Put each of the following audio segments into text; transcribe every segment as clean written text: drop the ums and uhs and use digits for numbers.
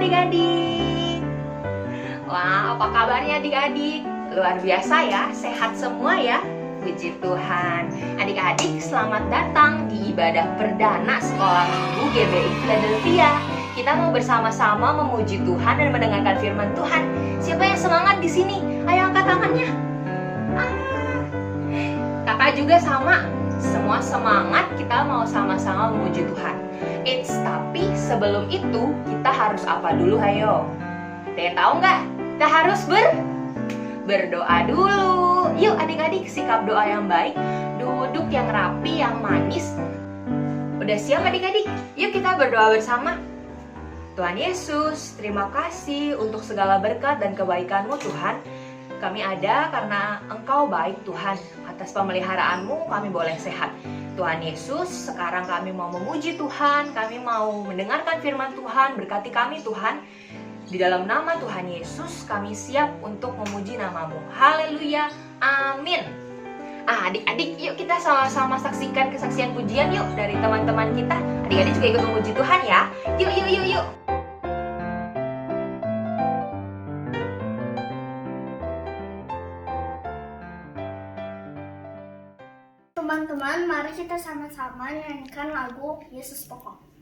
adik-adik. Wah, apa kabarnya adik-adik? Luar biasa ya, sehat semua ya. Puji Tuhan. Adik-adik, selamat datang di ibadah perdana Sekolah Minggu GBI Philadelphia. Kita mau bersama-sama memuji Tuhan dan mendengarkan firman Tuhan. Siapa yang semangat di sini? Ayo angkat tangannya. Kakak juga sama. Semua semangat, kita mau sama-sama memuji Tuhan. Tapi sebelum itu kita harus apa dulu, ayo? Ada yang tahu nggak? Kita harus berdoa dulu. Yuk adik-adik, sikap doa yang baik, duduk yang rapi, yang manis. Udah siap adik-adik? Yuk kita berdoa bersama. Tuhan Yesus, terima kasih untuk segala berkat dan kebaikan-Mu Tuhan. Kami ada karena Engkau baik Tuhan. Atas pemeliharaanmu kami boleh sehat. Tuhan Yesus, sekarang kami mau memuji Tuhan. Kami mau mendengarkan firman Tuhan. Berkati kami Tuhan. Di dalam nama Tuhan Yesus kami siap untuk memuji nama-Mu. Haleluya, amin. Adik-adik, yuk kita sama-sama saksikan kesaksian pujian yuk dari teman-teman kita. Adik-adik juga ikut memuji Tuhan ya. Yuk. Teman-teman, mari kita sama-sama nyanyikan lagu Yesus Pokok.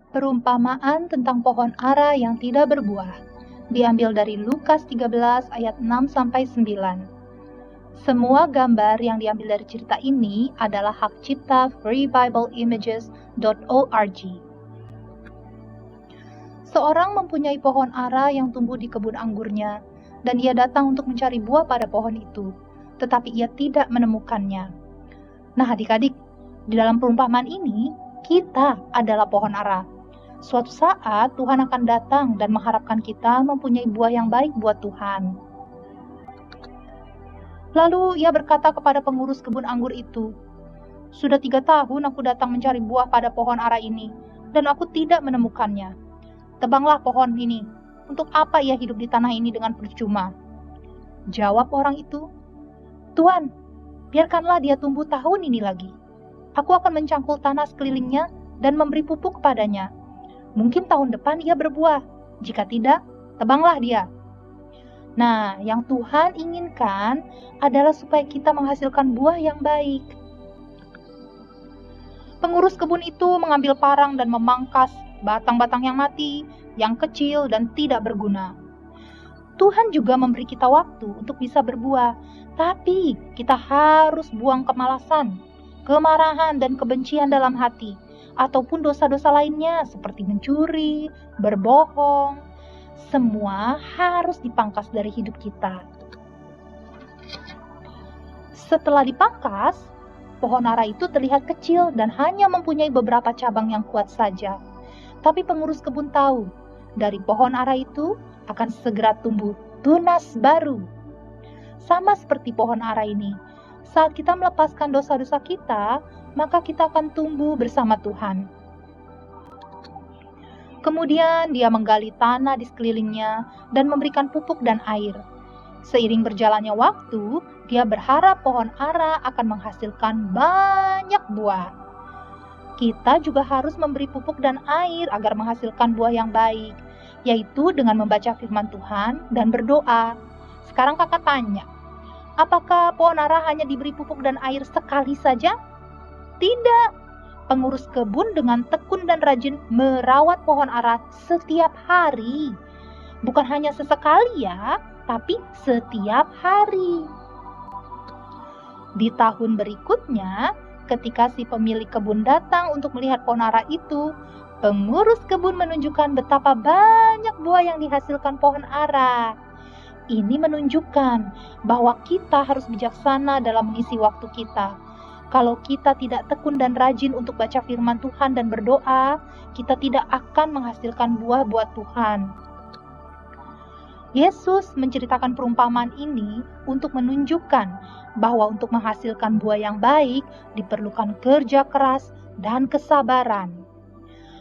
Perumpamaan tentang pohon ara yang tidak berbuah diambil dari Lukas 13 ayat 6-9. Semua gambar yang diambil dari cerita ini adalah hak cipta freebibleimages.org. Seorang mempunyai pohon ara yang tumbuh di kebun anggurnya, dan ia datang untuk mencari buah pada pohon itu, tetapi ia tidak menemukannya. Nah, adik-adik, di dalam perumpamaan ini, kita adalah pohon ara. Suatu saat Tuhan akan datang dan mengharapkan kita mempunyai buah yang baik buat Tuhan. Lalu ia berkata kepada pengurus kebun anggur itu, "Sudah 3 tahun aku datang mencari buah pada pohon ara ini, dan aku tidak menemukannya. Tebanglah pohon ini. Untuk apa ia hidup di tanah ini dengan percuma?" Jawab orang itu, "Tuan, biarkanlah dia tumbuh tahun ini lagi. Aku akan mencangkul tanah sekelilingnya dan memberi pupuk kepadanya. Mungkin tahun depan ia berbuah. Jika tidak, tebanglah dia." Nah, yang Tuhan inginkan adalah supaya kita menghasilkan buah yang baik. Pengurus kebun itu mengambil parang dan memangkas batang-batang yang mati, yang kecil dan tidak berguna. Tuhan juga memberi kita waktu untuk bisa berbuah, tapi kita harus buang kemalasan, kemarahan dan kebencian dalam hati, ataupun dosa-dosa lainnya seperti mencuri, berbohong. Semua harus dipangkas dari hidup kita. Setelah dipangkas, pohon ara itu terlihat kecil dan hanya mempunyai beberapa cabang yang kuat saja. Tapi pengurus kebun tahu, dari pohon ara itu akan segera tumbuh tunas baru. Sama seperti pohon ara ini, saat kita melepaskan dosa-dosa kita, maka kita akan tumbuh bersama Tuhan. Kemudian dia menggali tanah di sekelilingnya dan memberikan pupuk dan air. Seiring berjalannya waktu, dia berharap pohon ara akan menghasilkan banyak buah. Kita juga harus memberi pupuk dan air agar menghasilkan buah yang baik, yaitu dengan membaca firman Tuhan dan berdoa. Sekarang kakak tanya, apakah pohon ara hanya diberi pupuk dan air sekali saja? Tidak. Pengurus kebun dengan tekun dan rajin merawat pohon ara setiap hari. Bukan hanya sesekali ya, tapi setiap hari. Di tahun berikutnya, ketika si pemilik kebun datang untuk melihat pohon ara itu, pengurus kebun menunjukkan betapa banyak buah yang dihasilkan pohon ara. Ini menunjukkan bahwa kita harus bijaksana dalam mengisi waktu kita. Kalau kita tidak tekun dan rajin untuk baca firman Tuhan dan berdoa, kita tidak akan menghasilkan buah buat Tuhan. Yesus menceritakan perumpamaan ini untuk menunjukkan bahwa untuk menghasilkan buah yang baik diperlukan kerja keras dan kesabaran.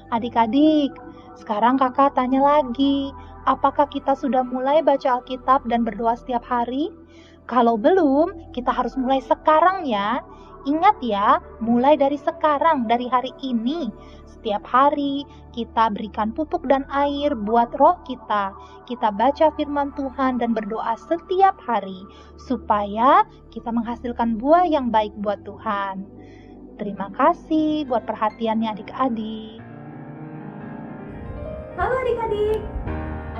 Adik-adik, sekarang kakak tanya lagi, apakah kita sudah mulai baca Alkitab dan berdoa setiap hari? Kalau belum, kita harus mulai sekarang ya. Ingat ya, mulai dari sekarang, dari hari ini. Setiap hari kita berikan pupuk dan air buat roh kita. Kita baca firman Tuhan dan berdoa setiap hari supaya kita menghasilkan buah yang baik buat Tuhan. Terima kasih buat perhatiannya adik-adik. Halo adik-adik.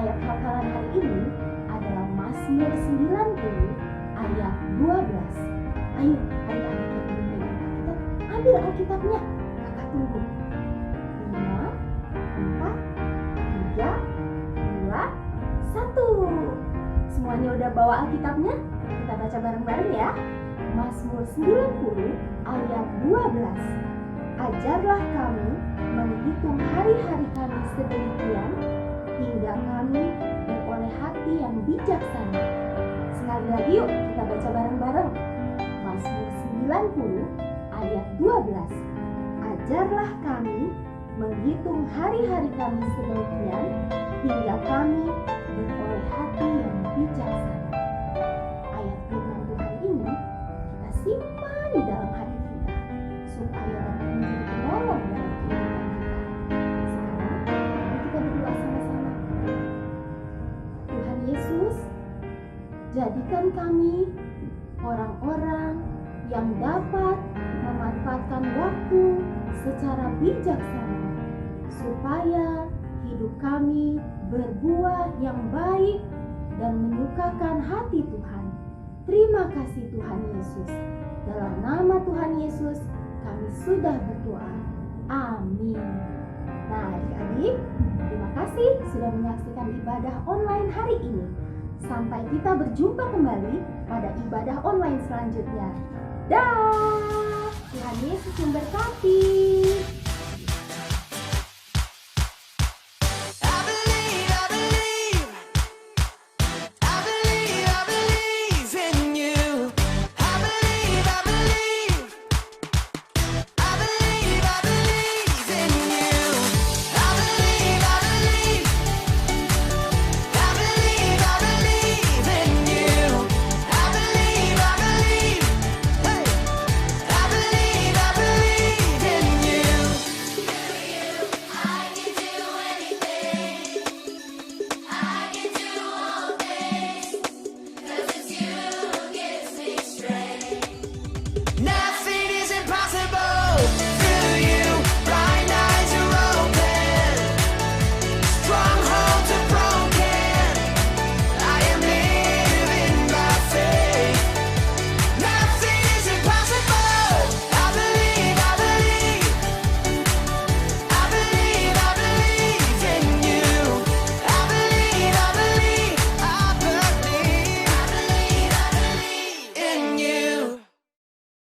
Ayat hafalan hari ini adalah Mazmur 90 ayat 12. Ayo adik-adik yang belum pegang Alkitab, ambil Alkitabnya. Kakak tunggu. 5, 4, 3, 2, 1. Semuanya udah bawa Alkitabnya? Kita baca bareng-bareng ya. Mazmur 90 ayat 12. Ajarlah kami menghitung hari-hari kami sedemikian hingga kami beroleh hati yang bijaksana. Sekali lagi yuk kita baca bareng-bareng. Mazmur 90 ayat 12. Ajarlah kami menghitung hari-hari kami sedemikian hingga kami beroleh hati yang bijaksana. Ayat firman Tuhan ini kita simpan di dalam hati kita supaya dapat menjadi penolong dalam kehidupan kita. Sekarang kita berdoa sama-sama. Tuhan Yesus, jadikan kami orang-orang yang dapat memanfaatkan waktu secara bijaksana supaya hidup kami berbuah yang baik dan menyukakan hati Tuhan. Terima kasih Tuhan Yesus. Dalam nama Tuhan Yesus kami sudah berdoa. Amin. Nah adik-adik, terima kasih sudah menyaksikan ibadah online hari ini. Sampai kita berjumpa kembali pada ibadah online selanjutnya. Dah, Tuhan Yesus memberkati.